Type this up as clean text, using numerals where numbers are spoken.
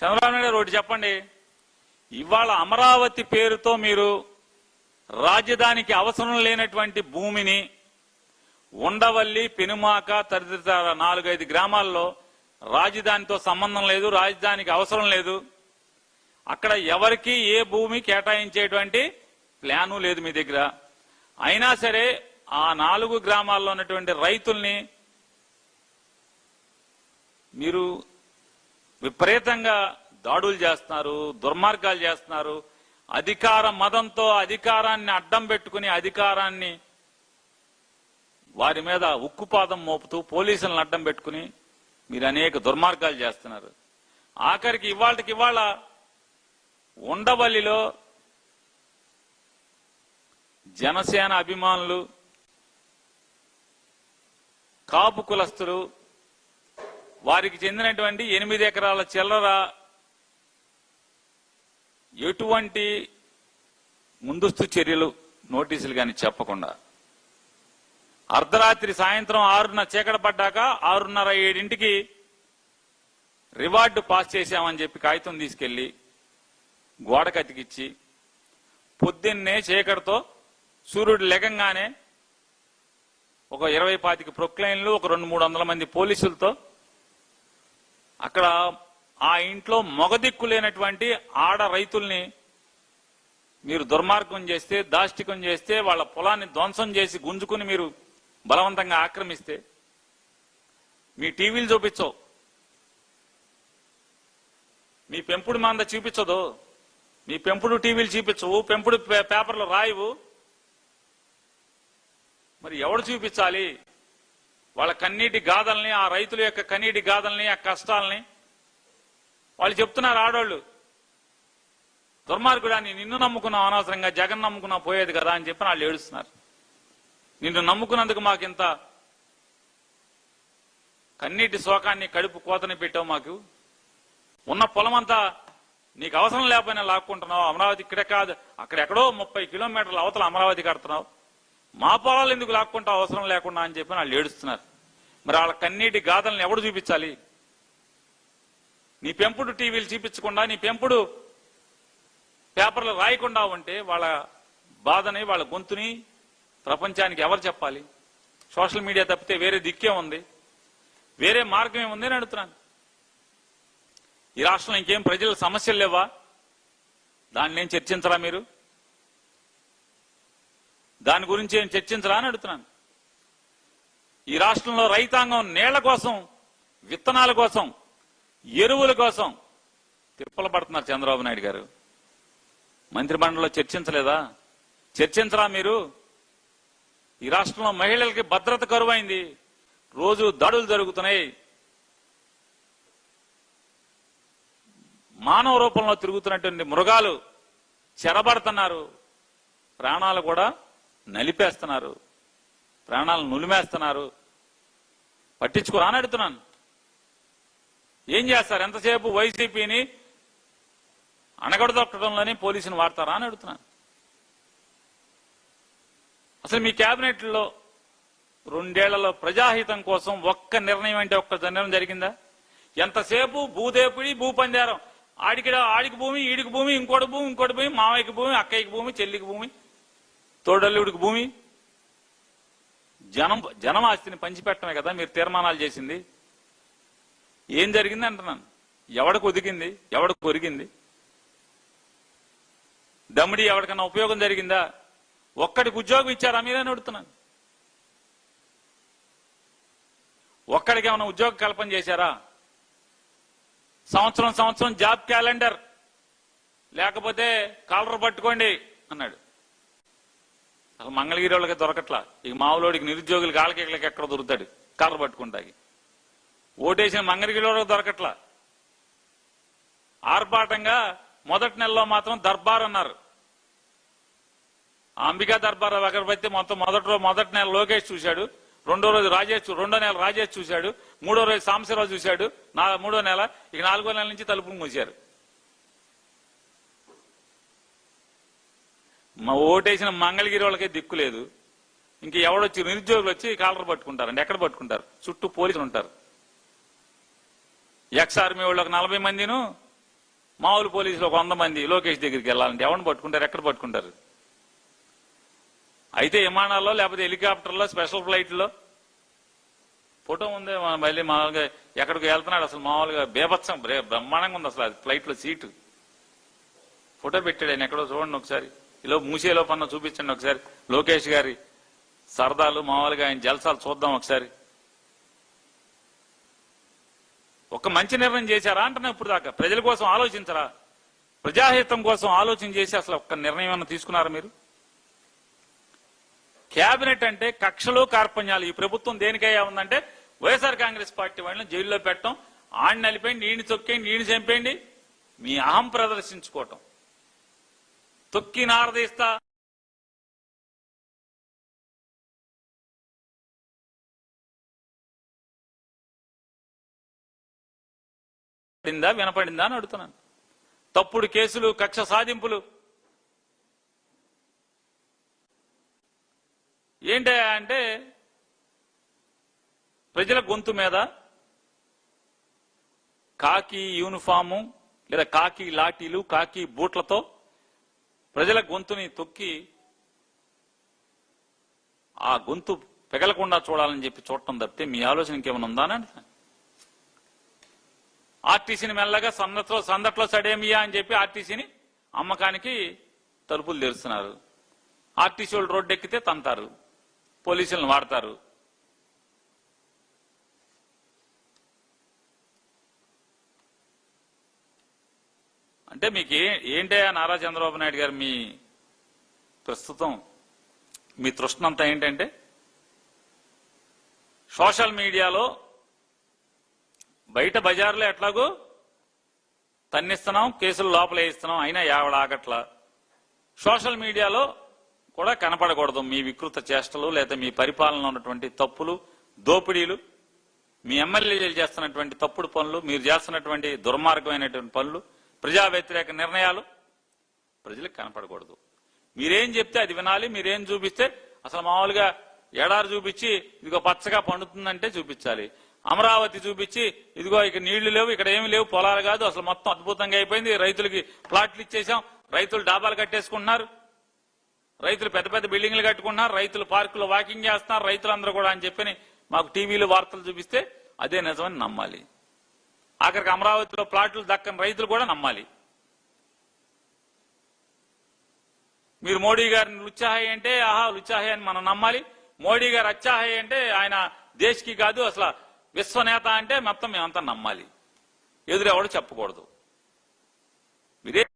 చంద్రబాబు నాయుడు గారు ఒకటి చెప్పండి, ఇవాళ అమరావతి పేరుతో మీరు రాజధానికి అవసరం లేనటువంటి భూమిని ఉండవల్లి, పెనుమాక తదితర 4-5 గ్రామాల్లో రాజధానితో సంబంధం లేదు, రాజధానికి అవసరం లేదు, అక్కడ ఎవరికి ఏ భూమి కేటాయించేటువంటి ప్లాను లేదు మీ దగ్గర. అయినా సరే ఆ 4 గ్రామాల్లో ఉన్నటువంటి రైతుల్ని మీరు విపరీతంగా దాడులు చేస్తున్నారు, దుర్మార్గాలు చేస్తున్నారు. అధికార మదంతో అధికారాన్ని అడ్డం పెట్టుకుని అధికారాన్ని వారి మీద ఉక్కుపాదం మోపుతూ పోలీసులను అడ్డం పెట్టుకుని మీరు అనేక దుర్మార్గాలు చేస్తున్నారు. ఆఖరికి ఇవాళ ఉండవల్లిలో జనసేన అభిమానులు, కాపు కులస్తులు, వారికి చెందినటువంటి 8 ఎకరాల చిల్లర ఎటువంటి ముందస్తు చర్యలు, నోటీసులు కానీ చెప్పకుండా అర్ధరాత్రి సాయంత్రం 6న చీకట పడ్డాక 6:30-7ంటికి రివార్డు పాస్ చేశామని చెప్పి కాగితం తీసుకెళ్లి గోడకు అతికిచ్చి పొద్దున్నే చీకటితో సూర్యుడు లెగంగానే ఒక 20-25 ప్రొక్లైన్లు, ఒక 200-300 మంది పోలీసులతో అక్కడ ఆ ఇంట్లో మొగదిక్కు లేనటువంటి ఆడ రైతుల్ని మీరు దుర్మార్గం చేస్తే, దాష్టికం చేస్తే, వాళ్ళ పొలాన్ని ధ్వంసం చేసి గుంజుకుని మీరు బలవంతంగా ఆక్రమిస్తే మీ టీవీలు చూపించవు, మీ పెంపుడు మంద చూపించదు, మీ పెంపుడు టీవీలు చూపించవు, పెంపుడు పేపర్లు రాయవు. మరి ఎవడు చూపించాలి? వాళ్ళ కన్నీటి గాథల్ని, ఆ రైతుల యొక్క కన్నీటి గాథల్ని, ఆ కష్టాలని వాళ్ళు చెప్తున్నారు. ఆడవాళ్ళు దుర్మార్గుడాన్ని, నిన్ను నమ్ముకున్నావు, అనవసరంగా జగన్ నమ్ముకున్నావు పోయేది కదా అని చెప్పి వాళ్ళు ఏడుస్తున్నారు. నిన్ను నమ్ముకున్నందుకు మాకింత కన్నీటి శోకాన్ని, కడుపు కోతని పెట్టావు, మాకు ఉన్న పొలమంతా నీకు అవసరం లేకపోయినా లాక్కుంటున్నావు. అమరావతి ఇక్కడే కాదు, అక్కడెక్కడో 30 కిలోమీటర్ల అవతల అమరావతి కడుతున్నావు, మా పొలాలు ఎందుకు లాక్కుంటావు అవసరం లేకుండా అని చెప్పి వాళ్ళు ఏడుస్తున్నారు. మరి వాళ్ళ కన్నీటి గాథల్ని ఎవడు చూపించాలి? నీ పెంపుడు టీవీలు చూపించకుండా, నీ పెంపుడు పేపర్లు రాయకుండా ఉంటే వాళ్ళ బాధని, వాళ్ళ గొంతుని ప్రపంచానికి ఎవరు చెప్పాలి? సోషల్ మీడియా తప్పితే వేరే దిక్కే ఉంది, వేరే మార్గం ఏముంది అని అడుగుతున్నాను. ఈ రాష్ట్రంలో ఇంకేం ప్రజల సమస్యలు లేవా? దాన్ని ఏం చర్చించరా మీరు? దాని గురించి ఏం చర్చించరా అని అడుగుతున్నాను. ఈ రాష్ట్రంలో రైతాంగం నీళ్ల కోసం, విత్తనాల కోసం, ఎరువుల కోసం తిప్పలు పడుతున్నారు. చంద్రబాబు నాయుడు గారు మంత్రిమండలిలో చర్చించలేదా? చర్చించరా మీరు? ఈ రాష్ట్రంలో మహిళలకి భద్రత కరువైంది, రోజు దాడులు జరుగుతున్నాయి, మానవ రూపంలో తిరుగుతున్నటువంటి మృగాలు చెరబడుతున్నారు, ప్రాణాలు కూడా నలిపేస్తున్నారు, ప్రాణాలను నులిమేస్తున్నారు. పట్టించుకోరా అని అడుగుతున్నాను. ఏం చేస్తారు? ఎంతసేపు వైసీపీని అణగడదొక్కడంలోనే పోలీసుని వాడతారా అని అడుగుతున్నాను. అసలు మీ క్యాబినెట్లో 2 ఏళ్లలో ప్రజాహితం కోసం ఒక్క నిర్ణయం అంటే ఒక్క నిర్ణయం జరిగిందా? ఎంతసేపు భూదేపుడి, భూపందేరం, ఆడికి భూమి, ఈడికి భూమి, ఇంకోటి భూమి, మావయ్యకి భూమి, అక్కయ్యకి భూమి, చెల్లికి భూమి, తోడల్లుడికి భూమి. జనం ఆస్తిని పంచిపెట్టమే కదా మీరు తీర్మానాలు చేసింది. ఏం జరిగింది అంటున్నాను. ఎవడికి ఒదిగింది? ఎవడికి ఒరిగింది? దమ్మిడి ఎవరికన్నా ఉపయోగం జరిగిందా? ఒక్కడికి ఉద్యోగం ఇచ్చారా మీరని అడుగుతున్నాను. ఒక్కడికి ఏమైనా ఉద్యోగ కల్పన చేశారా? సంవత్సరం జాబ్ క్యాలెండర్ లేకపోతే కాలర్ పట్టుకోండి అన్నాడు. అసలు మంగళగిరి వాళ్ళకి దొరకట్లా. ఇక మావులోడికి, నిరుద్యోగులకి, ఆళ్ళకి ఎక్కడ దొరుకుతాడు కాలర్ పట్టుకుంటాకి? ఓటేసిన మంగళగిరి వాళ్ళకి దొరకట్లా. ఆర్భాటంగా మొదటి నెలలో మాత్రం దర్బార్ అన్నారు. అంబికా దర్బార్ అగరబత్తి మొదటి నెల లోకేష్ చూశాడు, రెండో నెల రాజేష్ చూశాడు, మూడో రోజు సాంబశివరావు చూశాడు, మూడో నెల, ఇక 4వ నెల నుంచి తలుపులు మూసారు. మా ఓటేసిన మంగళగిరి వాళ్ళకే దిక్కు లేదు. ఇంక ఎవడొచ్చి నిరుద్యోగులు వచ్చి కాలర్ పట్టుకుంటారండి. ఎక్కడ పట్టుకుంటారు? చుట్టూ పోలీసులు ఉంటారు. ఎక్స్ ఆర్మీ వాళ్ళు ఒక 40 మందిను, మామూలు పోలీసులు 100 మంది లోకేష్ దగ్గరికి వెళ్ళాలంటే ఎవరిని పట్టుకుంటారు, ఎక్కడ పట్టుకుంటారు? అయితే విమానాల్లో లేకపోతే హెలికాప్టర్లో స్పెషల్ ఫ్లైట్లో ఫోటో ఉంది. మళ్ళీ మామూలుగా ఎక్కడికి వెళ్తున్నాడు అసలు మామూలుగా బేభత్సం బ్రహ్మాండంగా ఉంది అసలు అది ఫ్లైట్లో సీటు. ఫోటో పెట్టాడు ఆయన ఎక్కడో, చూడండి ఒకసారి. ఇలా మూసేలో పన్న చూపించండి ఒకసారి లోకేష్ గారి సరదాలు, మామూలుగా ఆయన జల్సాలు చూద్దాం ఒకసారి. ఒక మంచి నిర్ణయం చేశారా అంటున్నా ఇప్పుడు దాకా? ప్రజల కోసం ఆలోచించరా? ప్రజాహితం కోసం ఆలోచన చేసి అసలు ఒక్క నిర్ణయం ఏమన్నా తీసుకున్నారా మీరు? కేబినెట్ అంటే కక్షలు కార్పణ్యాలు. ఈ ప్రభుత్వం దేనికయ్యా ఉందంటే వైఎస్ఆర్ కాంగ్రెస్ పార్టీ వాళ్ళని జైల్లో పెట్టడం, ఆడిని నలిపేయండి, ఈయన తొక్కేయండి, ఈయన చంపేయండి, మీ అహం ప్రదర్శించుకోవటం. తొక్కి నారదీస్తా వినపడిందా అని అడుగుతున్నాను. తప్పుడు కేసులు, కక్ష సాధింపులు ఏంటయ్యా అంటే ప్రజల గొంతు మీద కాకి యూనిఫాము లేదా కాకి లాఠీలు, కాకి బూట్లతో ప్రజల గొంతుని తొక్కి ఆ గొంతు పెగలకుండా చూడాలని చెప్పి చూడటం తప్పితే మీ ఆలోచన ఇంకేమైనా ఉందా అని అంటున్నాను. ఆర్టీసీని మెల్లగా సందట్లో సడేమియా అని చెప్పి ఆర్టీసీని అమ్మకానికి తలుపులు తెరుస్తున్నారు. ఆర్టీసీ వాళ్ళు రోడ్డు ఎక్కితే తంతారు, పోలీసులను వాడతారు. అంటే మీకు ఏంటయ్యా నారా చంద్రబాబు నాయుడు గారు మీ ప్రస్తుతం మీ తృష్ణంతా ఏంటంటే సోషల్ మీడియాలో బయట బజార్లో ఎట్లాగో తన్నిస్తున్నాం, కేసులు లోపల వేయిస్తున్నాం, అయినా యావడ ఆగట్లా. సోషల్ మీడియాలో కూడా కనపడకూడదు మీ వికృత చేష్టలు, లేదా మీ పరిపాలన ఉన్నటువంటి తప్పులు, దోపిడీలు, మీ ఎమ్మెల్యేలు చేస్తున్నటువంటి తప్పుడు పనులు, మీరు చేస్తున్నటువంటి దుర్మార్గమైనటువంటి పనులు, ప్రజా వ్యతిరేక నిర్ణయాలు ప్రజలకు కనపడకూడదు. మీరేం చెప్తే అది వినాలి. మీరేం చూపిస్తే అసలు మామూలుగా ఎడారి చూపించి ఇదిగో పచ్చగా పండుతుందంటే చూపించాలి. అమరావతి చూపించి ఇదిగో ఇక నీళ్లు లేవు, ఇక్కడ ఏమి లేవు, పొలాలు కాదు, అసలు మొత్తం అద్భుతంగా అయిపోయింది, రైతులకి ప్లాట్లు ఇచ్చేసాం, రైతులు డాబాలు కట్టేసుకుంటున్నారు, రైతులు పెద్ద పెద్ద బిల్డింగ్లు కట్టుకుంటున్నారు, రైతులు పార్కులో వాకింగ్ చేస్తున్నారు, రైతులందరూ కూడా అని చెప్పి మాకు టీవీలో వార్తలు చూపిస్తే అదే నిజమని నమ్మాలి. ఆఖరికి అమరావతిలో ప్లాట్లు దక్కని రైతులు కూడా నమ్మాలి. మీరు మోడీ గారిని లుచ్చాహాయి అంటే ఆహా లుచ్చాహాయి అని మనం నమ్మాలి. మోడీ గారు అచ్చాహాయి అంటే ఆయన దేశ్కి కాదు అసలు విశ్వనేత అంటే మొత్తం మేమంతా నమ్మాలి. ఎదురెవడు చెప్పకూడదు. మీరే